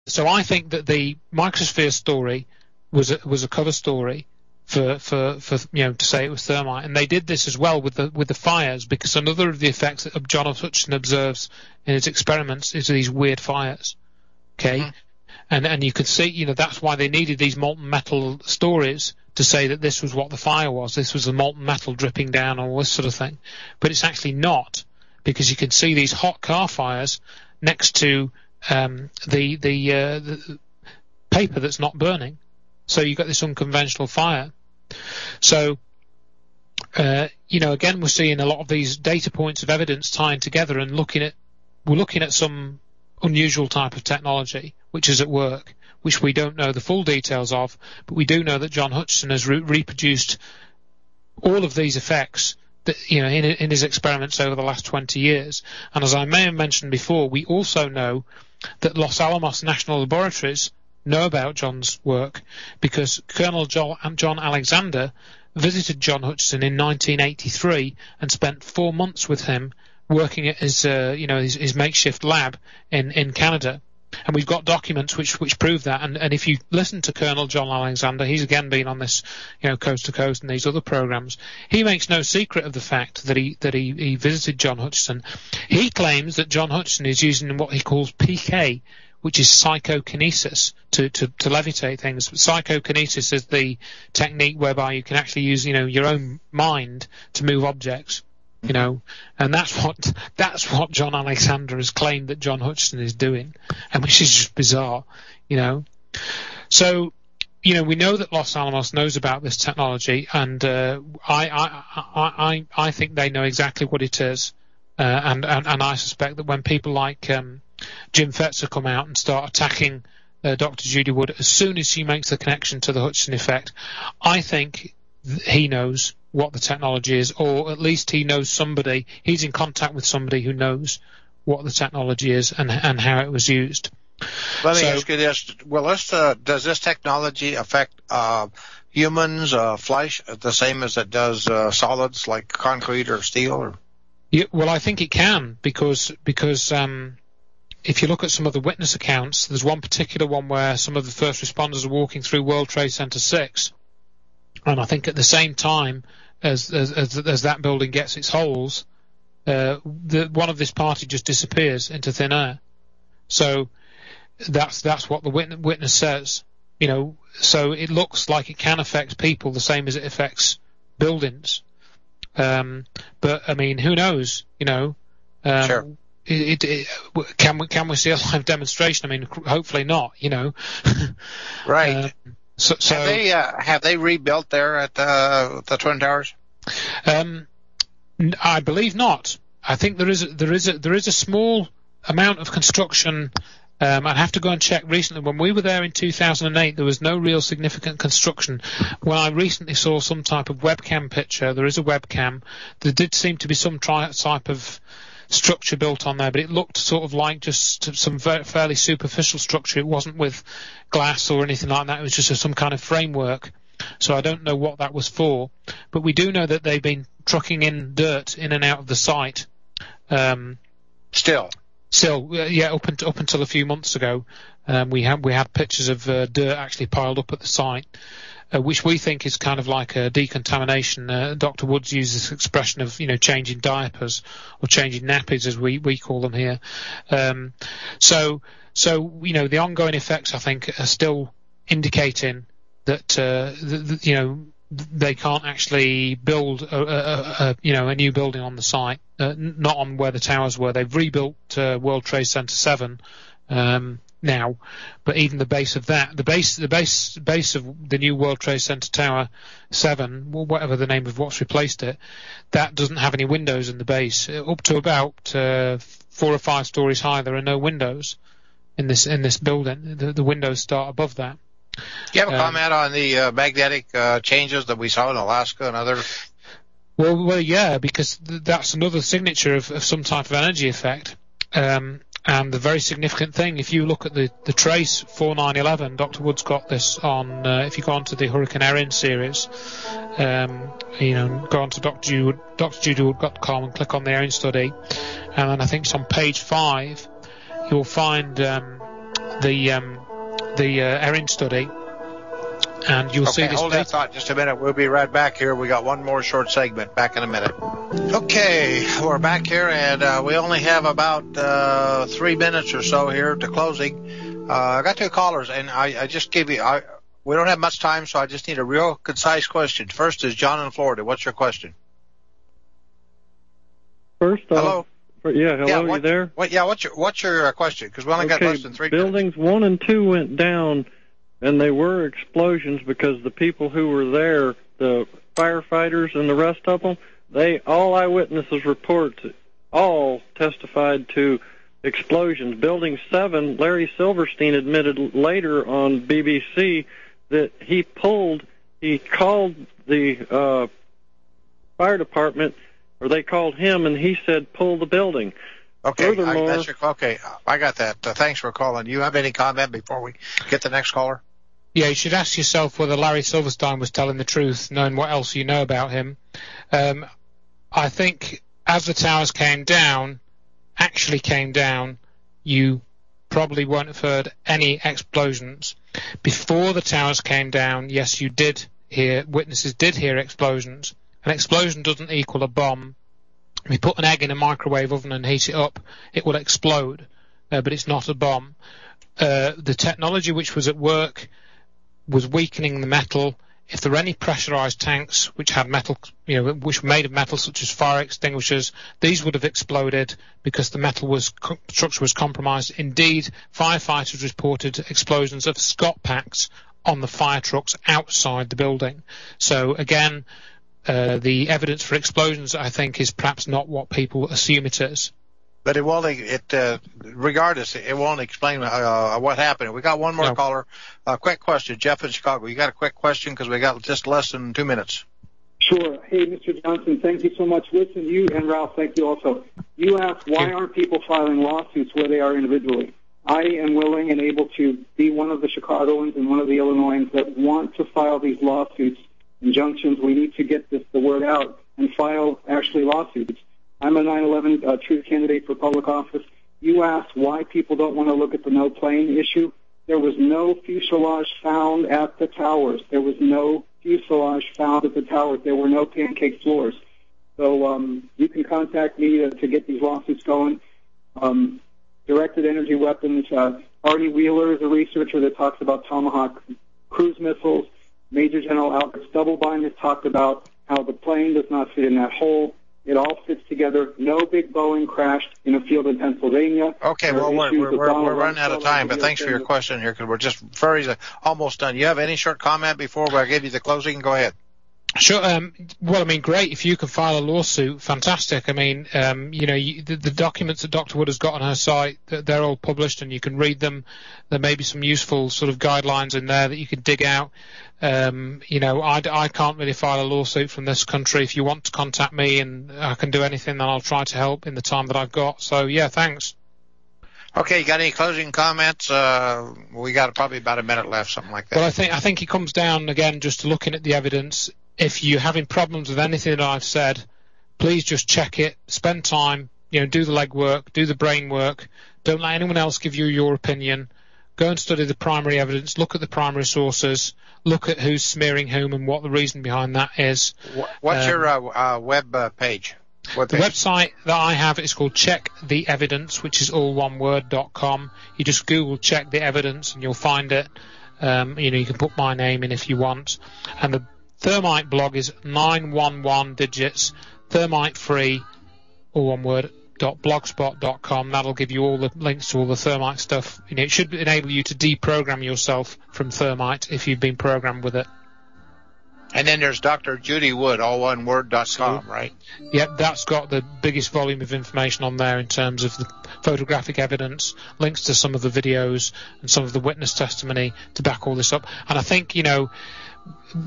So I think that the microsphere story was a cover story for to say it was thermite, and they did this as well with the fires, because another of the effects that John Hutchison observes in his experiments is these weird fires. Okay, and you could see, that's why they needed these molten metal stories to say that this was what the fire was. This was the molten metal dripping down, all this sort of thing. But it's actually not, because you can see these hot car fires next to the paper that's not burning. So you've got this unconventional fire. So, again, we're seeing a lot of these data points of evidence tying together, and we're looking at some unusual type of technology which is at work, which we don't know the full details of, but we do know that John Hutchison has reproduced all of these effects that, in his experiments over the last 20 years. And as I may have mentioned before, we also know that Los Alamos National Laboratories know about John's work, because Colonel John Alexander visited John Hutchison in 1983 and spent 4 months with him working at his makeshift lab in Canada. And we've got documents which prove that. And if you listen to Colonel John Alexander, he's again been on this, Coast to Coast and these other programs. He makes no secret of the fact that he visited John Hutchison. He claims that John Hutchison is using what he calls PK, which is psychokinesis, to levitate things. Psychokinesis is the technique whereby you can actually use, your own mind to move objects, and that's what John Alexander has claimed that John Hutchison is doing, and which is just bizarre, So, we know that Los Alamos knows about this technology, and I think they know exactly what it is, and I suspect that when people like Jim Fetzer come out and start attacking Dr. Judy Wood as soon as she makes the connection to the Hutchison effect, I think he knows what the technology is, or at least he knows somebody, he's in contact with somebody who knows what the technology is and how it was used. Let me ask you this, does this technology affect humans, flesh, the same as it does solids like concrete or steel? Or? Yeah, well, I think it can, because if you look at some of the witness accounts, there's one particular one where some of the first responders are walking through World Trade Center 6, and I think at the same time as that building gets its holes, one of this party just disappears into thin air. So that's what the witness says. So it looks like it can affect people the same as it affects buildings. But I mean, who knows? Sure. Can we see a live demonstration? I mean, hopefully not. Right. So have they rebuilt there at the Twin Towers? I believe not. I think there is a small amount of construction. I'd have to go and check recently. When we were there in 2008, there was no real significant construction. When I recently saw some type of webcam picture, there is a webcam. There did seem to be some type of structure built on there, but it looked sort of like just some fairly superficial structure. It wasn't with glass or anything like that. It was just some kind of framework. So I don't know what that was for. But we do know that they've been trucking in dirt in and out of the site. Still, yeah, up until a few months ago, we had pictures of dirt actually piled up at the site, which we think is kind of like a decontamination. Dr. Woods uses this expression of changing diapers or changing nappies, as we call them here. So the ongoing effects, I think, are still indicating that they can't actually build a new building on the site, not on where the towers were. They've rebuilt World Trade Center 7 now, but even the base of that, the base of the new World Trade Center Tower 7, whatever the name of what's replaced it, that doesn't have any windows in the base. Up to about 4 or 5 stories high, there are no windows in this building. The windows start above that. Do you have a comment on the magnetic changes that we saw in Alaska and other? Well, yeah, because that's another signature of some type of energy effect. And the very significant thing, if you look at the trace 4911, Dr. Wood's got this on, if you go onto the Hurricane Erin series, go onto drjudywood.com and click on the Erin study, and then I think it's on page 5, you'll find herring study, and you'll see this. Hold that thought just a minute. We'll be right back here. We got one more short segment. Back in a minute. Okay, we're back here, and we only have about 3 minutes or so here to closing. I got 2 callers, and I just give you. We don't have much time, so I just need a real concise question. First is John in Florida. What's your question? First, hello. Hello. You there? What's your question? Because we only got less than 3 minutes. Buildings 1 and 2 went down, and they were explosions because the people who were there, the firefighters and the rest of them, all eyewitnesses reports all testified to explosions. Building 7, Larry Silverstein admitted later on BBC that he called the fire department, or they called him, and he said, pull the building. Okay, I got that. Thanks for calling. Do you have any comment before we get the next caller? Yeah, you should ask yourself whether Larry Silverstein was telling the truth, knowing what else you know about him. I think as the towers actually came down, you probably won't have heard any explosions. Before the towers came down, yes, witnesses did hear explosions. An explosion doesn't equal a bomb. If you put an egg in a microwave oven and heat it up, it will explode, but it's not a bomb. The technology which was at work was weakening the metal. If there were any pressurized tanks which had metal, which were made of metal, such as fire extinguishers, these would have exploded because the structure was compromised. Indeed, firefighters reported explosions of Scott packs on the fire trucks outside the building. So again, the evidence for explosions, I think, is perhaps not what people assume it is. But it won't. Regardless, it won't explain what happened. We got one more caller. Quick question, Jeff in Chicago. You got a quick question because we got just less than 2 minutes. Sure. Hey, Mr. Johnson, thank you so much. Listen, you and Ralph, thank you also. You asked why aren't people filing lawsuits where they are individually. I am willing and able to be one of the Chicagoans and one of the Illinoisans that want to file these lawsuits, injunctions. We need to get the word out and file actually lawsuits. I'm a 9/11 truth candidate for public office. You asked why people don't want to look at the no plane issue. There was no fuselage found at the towers. There was no fuselage found at the towers. There were no pancake floors. So you can contact me to get these lawsuits going. Directed energy weapons. Artie Wheeler is a researcher that talks about Tomahawk cruise missiles. Major General Albert Stubblebine has talked about how the plane does not fit in that hole. It all fits together. No big Boeing crashed in a field in Pennsylvania. Okay, well, we're running out of time, but thanks for your question here because we're just almost done. You have any short comment before I give you the closing? Go ahead. Sure. Well, I mean, great. If you can file a lawsuit, fantastic. I mean, the documents that Dr. Wood has got on her site, they're all published and you can read them. There may be some useful sort of guidelines in there that you can dig out. I can't really file a lawsuit from this country. If you want to contact me and I can do anything, then I'll try to help in the time that I've got. So, yeah, thanks. Okay, you got any closing comments? We got probably about a minute left, something like that. Well, I think it comes down, again, just to looking at the evidence. If you're having problems with anything that I've said, please just check it, spend time, do the legwork, do the brain work. Don't let anyone else give you your opinion. Go and study the primary evidence, look at the primary sources, look at who's smearing whom and what the reason behind that is. What's your web page? The website that I have is called checktheevidence, which is all one word.com. You just Google check the evidence and you'll find it. You can put my name in if you want. And the Thermite blog is 911 digits, thermite free, all one word, .blogspot.com. That'll give you all the links to all the thermite stuff. It should enable you to deprogram yourself from thermite if you've been programmed with it. And then there's Dr. Judy Wood, all one word.com, right? Yep, that's got the biggest volume of information on there in terms of the photographic evidence, links to some of the videos and some of the witness testimony to back all this up. And I think,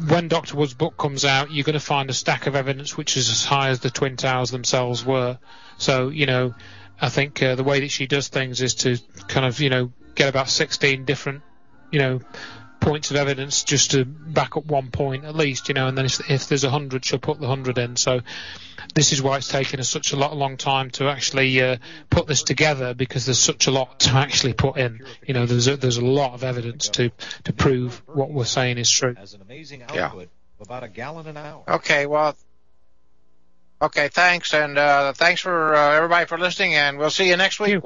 when Dr. Wood's book comes out, you're going to find a stack of evidence which is as high as the Twin Towers themselves were. So, I think the way that she does things is to kind of, get about 16 different, points of evidence just to back up one point at least, and then if there's 100, she'll put the 100 in. So this is why it's taken us such a long time to actually put this together, because there's such a lot to actually put in. There's a lot of evidence to prove what we're saying is true. Has an amazing output of about a gallon an hour. Okay, well, thanks, and thanks for everybody for listening, and we'll see you next week.